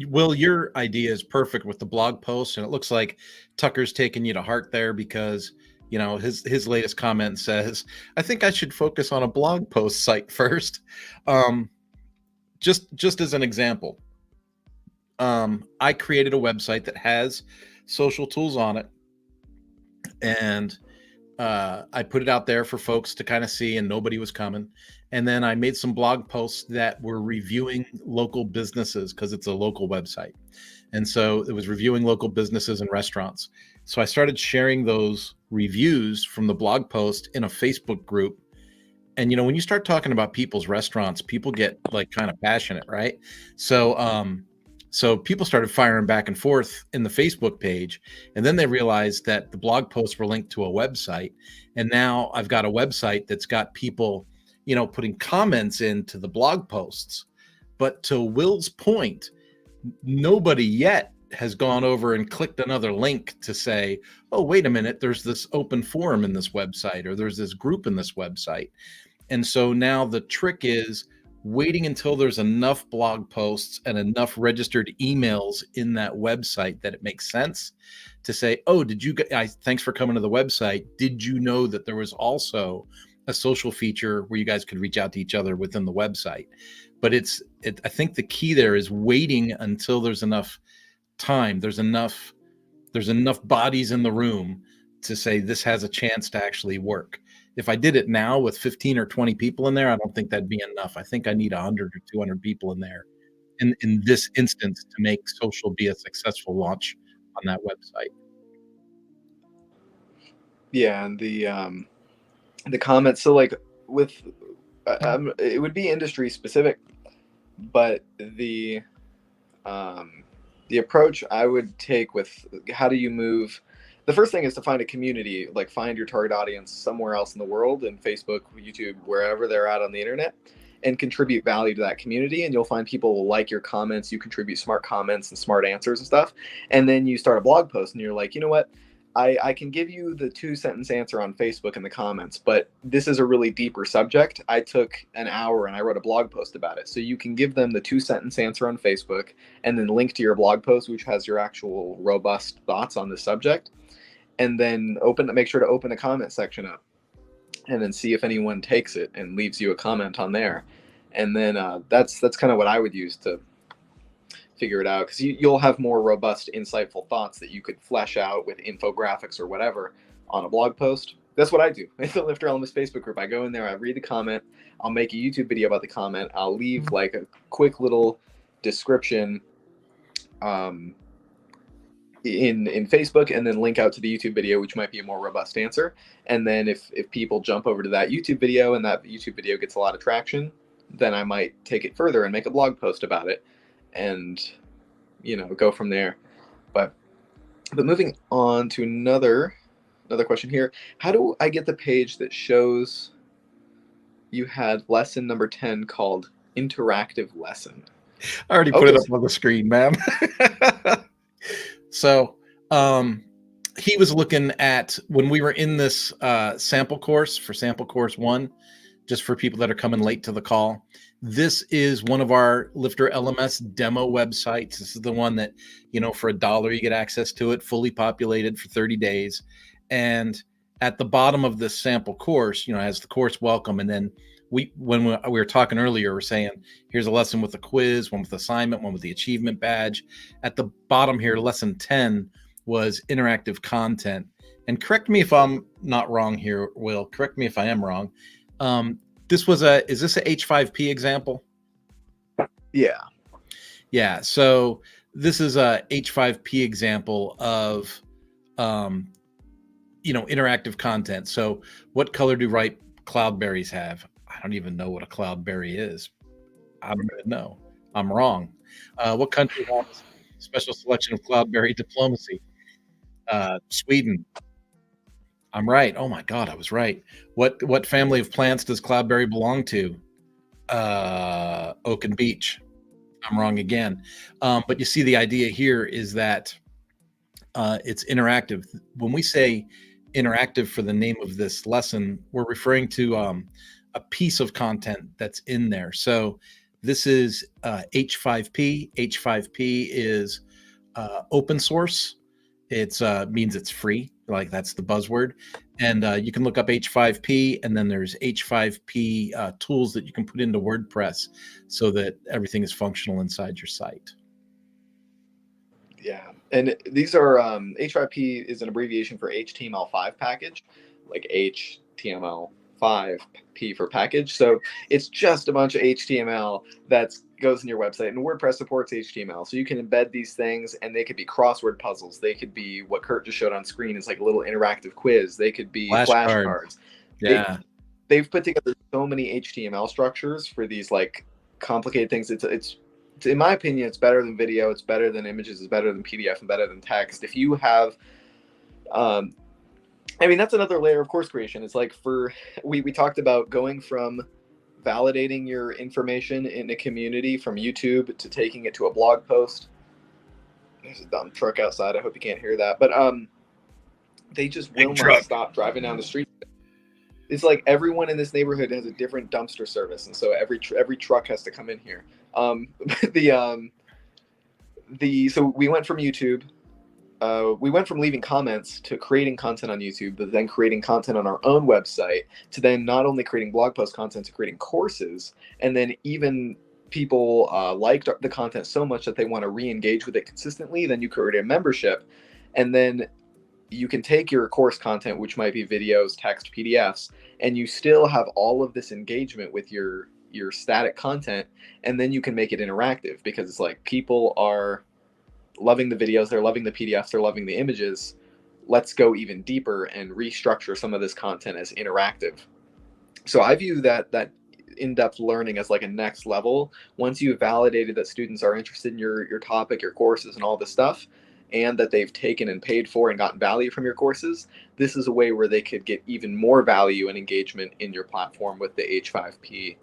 Will, your idea is perfect with the blog post, and it looks like Tucker's taking you to heart there, because, you know, his latest comment says, I think I should focus on a blog post site first. Just as an example, I created a website that has social tools on it, and I put it out there for folks to kind of see, and nobody was coming. And then I made some blog posts that were reviewing local businesses, because it's a local website. And so it was reviewing local businesses and restaurants. So I started sharing those reviews from the blog post in a Facebook group. And, you know, when you start talking about people's restaurants, people get like kind of passionate, right? So people started firing back and forth in the Facebook page, and then they realized that the blog posts were linked to a website. And now I've got a website that's got people, you know, putting comments into the blog posts. But to Will's point, nobody yet has gone over and clicked another link to say, oh, wait a minute, there's this open forum in this website, or there's this group in this website. And so now the trick is waiting until there's enough blog posts and enough registered emails in that website that it makes sense to say, oh, thanks for coming to the website. Did you know that there was also a social feature where you guys could reach out to each other within the website? But I think the key there is waiting until there's enough time, there's enough bodies in the room to say this has a chance to actually work. If I did it now with 15 or 20 people in there, I don't think that'd be enough. I think I need 100 or 200 people in there in this instance to make social be a successful launch on that website. Yeah, and the comments, so like with it would be industry specific, but the approach I would take with how do you move, the first thing is to find a community, like find your target audience somewhere else in the world, in Facebook, YouTube, wherever they're at on the internet, and contribute value to that community. And you'll find people will like your comments, you contribute smart comments and smart answers and stuff. And then you start a blog post and you're like, you know what? I can give you the 2-sentence answer on Facebook in the comments, but this is a really deeper subject. I took an hour and I wrote a blog post about it. So you can give them the 2-sentence answer on Facebook and then link to your blog post, which has your actual robust thoughts on the subject. And then make sure to open the comment section up and then see if anyone takes it and leaves you a comment on there. And then that's kind of what I would use to figure it out, because you'll have more robust, insightful thoughts that you could flesh out with infographics or whatever on a blog post. That's what I do. In the LifterLMS Facebook group, I go in there, I read the comment, I'll make a YouTube video about the comment, I'll leave like a quick little description in Facebook, and then link out to the YouTube video, which might be a more robust answer. And then if people jump over to that YouTube video and that YouTube video gets a lot of traction, then I might take it further and make a blog post about it and, you know, go from there. But moving on to another question here. How do I get the page that shows you had lesson number 10 called interactive lesson? I already put it up on the screen, ma'am. So he was looking at, when we were in this sample course for sample course 1, just for people that are coming late to the call, this is one of our LifterLMS demo websites. This is the one that, you know, for $1 you get access to it, fully populated for 30 days. And at the bottom of this sample course, you know, has the course welcome. And then when we were talking earlier, we're saying, here's a lesson with a quiz, one with assignment, one with the achievement badge. At the bottom here, lesson 10 was interactive content. And correct me if I'm not wrong here, Will. Correct me if I am wrong. Is this a H5P example? Yeah. Yeah. So this is a H5P example of, interactive content. So what color do ripe cloudberries have? I don't even know what a cloudberry is. I don't even know. I'm wrong. What country has special selection of cloudberry diplomacy? Sweden. I'm right. Oh my God, I was right. What family of plants does cloudberry belong to? Oak and beech. I'm wrong again. But you see, the idea here is that it's interactive. When we say interactive for the name of this lesson, we're referring to a piece of content that's in there. So this is H5P. H5P is open source. It's means it's free. Like, that's the buzzword. And you can look up H5P, and then there's H5P tools that you can put into WordPress so that everything is functional inside your site. Yeah, and these are H5P is an abbreviation for HTML5 package, like HTML5P for package. So it's just a bunch of HTML that goes in your website, and WordPress supports HTML. So you can embed these things, and they could be crossword puzzles. They could be what Kurt just showed on screen is like a little interactive quiz. They could be flashcards. Yeah. They've put together so many HTML structures for these like complicated things. It's in my opinion, it's better than video. It's better than images. It's better than PDF and better than text. If you have, that's another layer of course creation. It's like we talked about going from validating your information in a community from YouTube to taking it to a blog post. There's a dumb truck outside. I hope you can't hear that. But they just will not stop driving down the street. It's like everyone in this neighborhood has a different dumpster service, and so every truck has to come in here. So we went from YouTube. We went from leaving comments to creating content on YouTube, but then creating content on our own website, to then not only creating blog post content, to creating courses, and then even people liked the content so much that they want to re-engage with it consistently. Then you create a membership, and then you can take your course content, which might be videos, text, PDFs, and you still have all of this engagement with your static content, and then you can make it interactive, because it's like people are loving the videos, they're loving the PDFs, they're loving the images. Let's go even deeper and restructure some of this content as interactive. So I view that in-depth learning as like a next level. Once you've validated that students are interested in your topic, your courses, and all this stuff, and that they've taken and paid for and gotten value from your courses, this is a way where they could get even more value and engagement in your platform with the H5P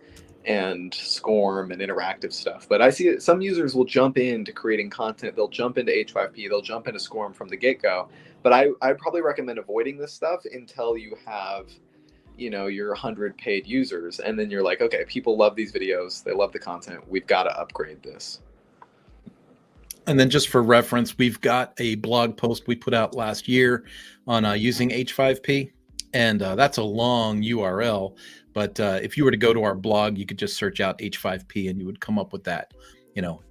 and SCORM and interactive stuff. But I see that some users will jump into creating content. They'll jump into H5P. They'll jump into SCORM from the get-go. But I'd probably recommend avoiding this stuff until you have, your 100 paid users. And then you're like, okay, people love these videos. They love the content. We've got to upgrade this. And then, just for reference, we've got a blog post we put out last year on using H5P, and that's a long URL. But if you were to go to our blog, you could just search out H5P, and you would come up with that.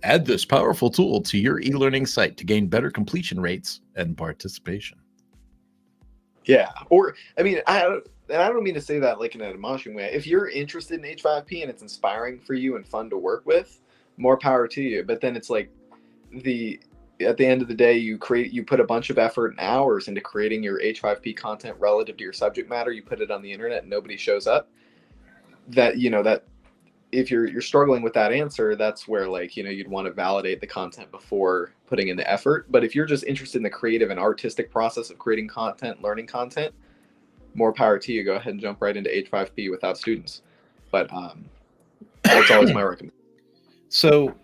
Add this powerful tool to your e-learning site to gain better completion rates and participation. Yeah, I don't mean to say that like in an admonishing way. If you're interested in H5P and it's inspiring for you and fun to work with, more power to you. But then it's like, at the end of the day, you put a bunch of effort and hours into creating your H5P content relative to your subject matter. You put it on the internet and nobody shows up. That if you're struggling with that answer, that's where you'd want to validate the content before putting in the effort. But if you're just interested in the creative and artistic process of creating content, learning content, more power to you. Go ahead and jump right into H5P without students. But that's always my recommendation. So,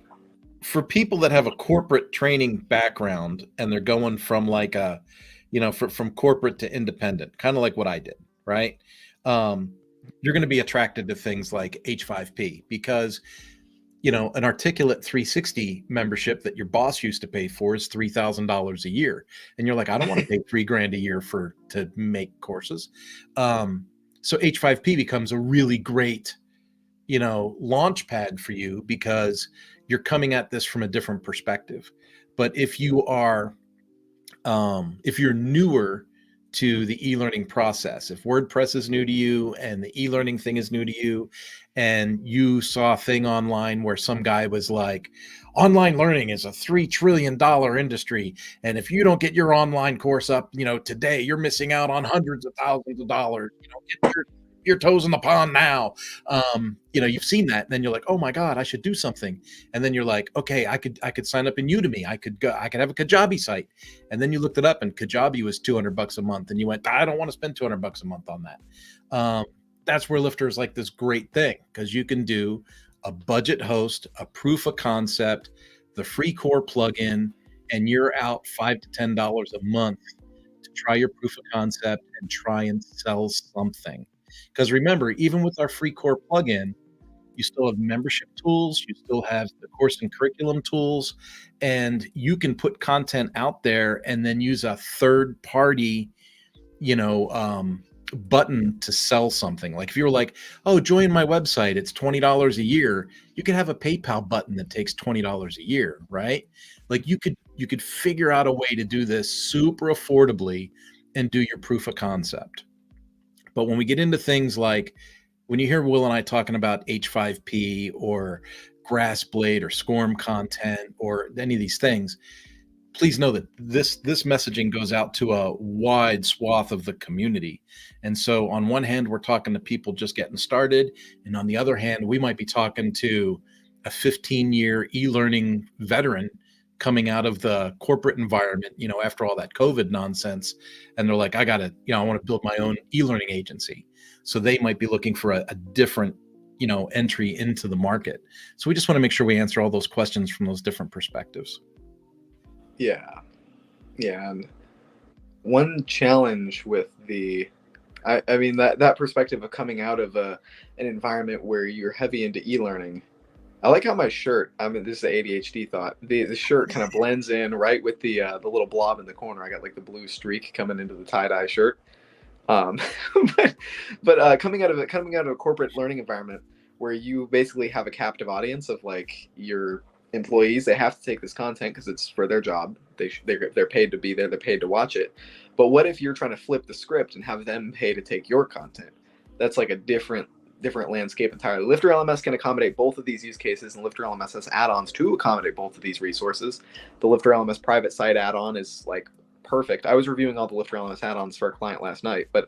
for people that have a corporate training background and they're going from from corporate to independent, kind of like what I did, right? You're going to be attracted to things like H5P because, an Articulate 360 membership that your boss used to pay for is $3,000 a year. And you're like, I don't want to pay $3,000 a year to make courses. So H5P becomes a really great, launch pad for you because you're coming at this from a different perspective. But if you are, if you're newer to the e-learning process. If WordPress is new to you and the e-learning thing is new to you, and you saw a thing online where some guy was like, online learning is a $3 trillion industry, and if you don't get your online course up, today, you're missing out on hundreds of thousands of dollars. Get your toes in the pond now. You've seen that, and then you're like, oh my God, I should do something. And then you're like, okay, I could sign up in Udemy. I could have a Kajabi site. And then you looked it up, and Kajabi was $200 a month, and you went, I don't want to spend $200 a month on that. That's where Lifter is like this great thing, because you can do a budget host, a proof of concept, the free core plugin, and you're out $5 to $10 a month to try your proof of concept and try and sell something. Because remember, even with our free core plugin, you still have membership tools, you still have the course and curriculum tools, and you can put content out there and then use a third party, button to sell something. Like if you were like, oh, join my website, it's $20 a year, you could have a PayPal button that takes $20 a year, right? Like you could figure out a way to do this super affordably and do your proof of concept. But when we get into things like, when you hear Will and I talking about H5P or Grassblade or SCORM content or any of these things, please know that this messaging goes out to a wide swath of the community. And so on one hand, we're talking to people just getting started. And on the other hand, we might be talking to a 15-year e-learning veteran coming out of the corporate environment, after all that COVID nonsense. And they're like, I want to build my own e-learning agency. So they might be looking for a different, entry into the market. So we just want to make sure we answer all those questions from those different perspectives. Yeah. And one challenge with that perspective of coming out of an environment where you're heavy into e-learning. I like how my shirt, this is an ADHD thought. The shirt kind of blends in right with the little blob in the corner. I got like the blue streak coming into the tie-dye shirt. But coming out of a corporate learning environment where you basically have a captive audience of like your employees, they have to take this content because it's for their job. They're paid to be there. They're paid to watch it. But what if you're trying to flip the script and have them pay to take your content? That's like a different landscape entirely. LifterLMS can accommodate both of these use cases, and LifterLMS has add-ons to accommodate both of these resources. The LifterLMS private site add-on is like perfect. I was reviewing all the LifterLMS add-ons for a client last night, but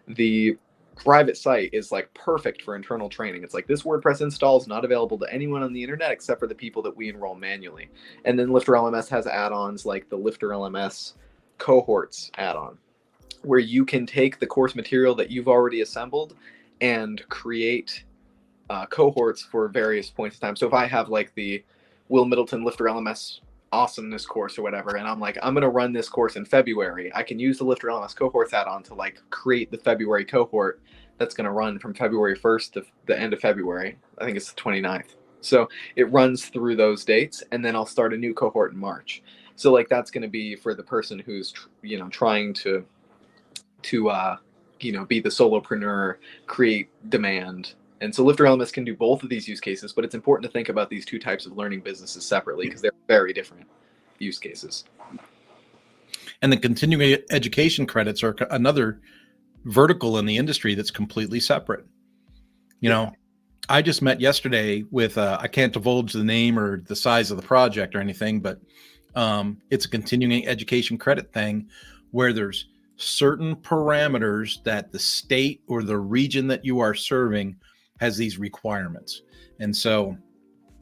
the private site is like perfect for internal training. It's like this WordPress install is not available to anyone on the internet except for the people that we enroll manually. And then LifterLMS has add-ons like the LifterLMS cohorts add-on, where you can take the course material that you've already assembled and create cohorts for various points in time. So if I have like the Will Middleton LifterLMS awesomeness course or whatever, and I'm like, I'm going to run this course in February, I can use the LifterLMS cohorts add-on to like create the February cohort that's going to run from February 1st to the end of February. I think it's the 29th. So it runs through those dates, and then I'll start a new cohort in March. So like that's going to be for the person who's trying to be the solopreneur, create demand. And so LifterLMS can do both of these use cases, but it's important to think about these two types of learning businesses separately because they're very different use cases. And the continuing education credits are another vertical in the industry that's completely separate. I just met yesterday with, I can't divulge the name or the size of the project or anything, but it's a continuing education credit thing where there's certain parameters that the state or the region that you are serving has these requirements. And so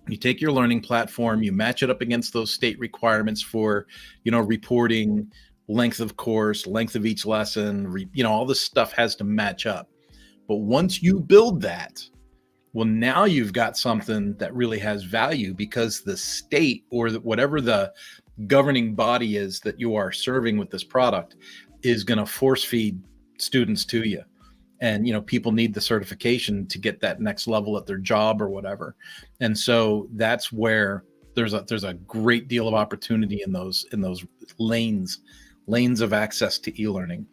you take your learning platform, you match it up against those state requirements for, reporting, length of course, length of each lesson, all this stuff has to match up. But once you build that, well, now you've got something that really has value because the state or whatever the governing body is that you are serving with this product is going to force feed students to you. And, people need the certification to get that next level at their job or whatever. And so that's where there's a great deal of opportunity in those lanes of access to e-learning.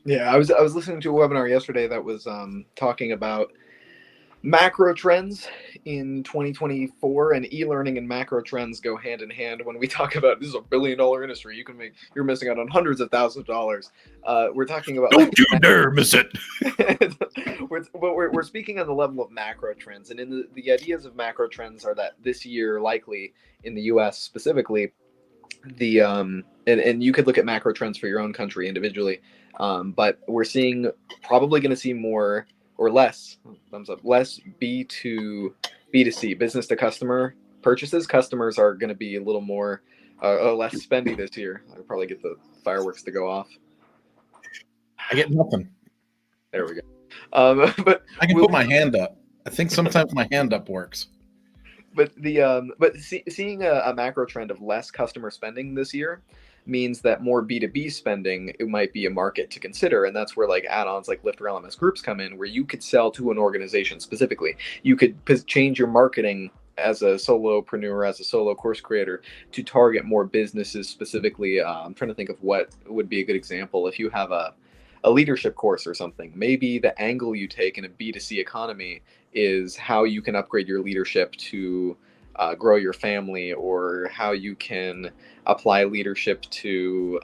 Yeah, I was listening to a webinar yesterday that was talking about macro trends in 2024, and e-learning and macro trends go hand in hand. When we talk about this is $1 billion industry, you're missing out on hundreds of thousands of dollars. We're talking about Don't you dare miss it. we're speaking on the level of macro trends, and in the ideas of macro trends are that this year, likely in the U.S. specifically, the and you could look at macro trends for your own country individually, but we're probably going to see more or less, thumbs up, less B2C, business to customer purchases. Customers are going to be a little more less spendy this year. I'll probably get the fireworks to go off. I get nothing. There we go. But I can put my hand up. I think sometimes my hand up works. But seeing a macro trend of less customer spending this year means that more B2B spending, it might be a market to consider. And that's where like add-ons like LifterLMS groups come in, where you could sell to an organization specifically. You could change your marketing as a solopreneur, as a solo course creator, to target more businesses specifically. I'm trying to think of what would be a good example. If you have a leadership course or something, maybe the angle you take in a B2C economy is how you can upgrade your leadership to grow your family, or how you can apply leadership to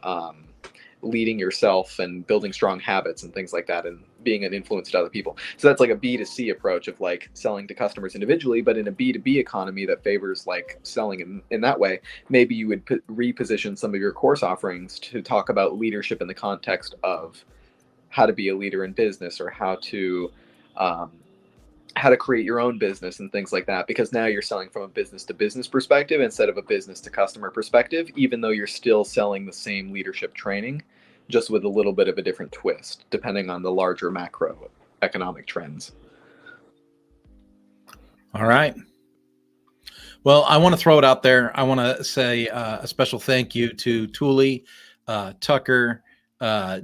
leading yourself and building strong habits and things like that, and being an influence to other people. So that's like a B2C approach of like selling to customers individually, but in a B2B economy that favors like selling in that way, maybe you would reposition some of your course offerings to talk about leadership in the context of how to be a leader in business, or how to create your own business and things like that, because now you're selling from a business to business perspective instead of a business to customer perspective, even though you're still selling the same leadership training, just with a little bit of a different twist, depending on the larger macro economic trends. All right. Well, I want to throw it out there. I want to say a special thank you to Thule, Tucker,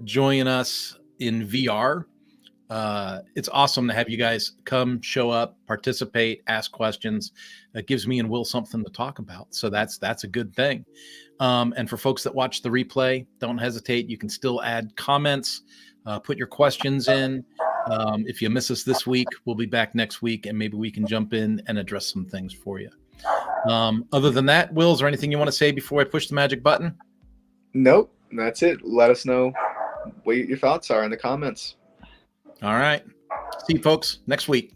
joining us in VR. It's awesome to have you guys come, show up, participate, ask questions. It gives me and Will something to talk about. So that's a good thing. And for folks that watch the replay, don't hesitate. You can still add comments, put your questions in. If you miss us this week, we'll be back next week, and maybe we can jump in and address some things for you. Other than that, Will, is there anything you want to say before I push the magic button? Nope, that's it. Let us know what your thoughts are in the comments. All right. See you folks next week.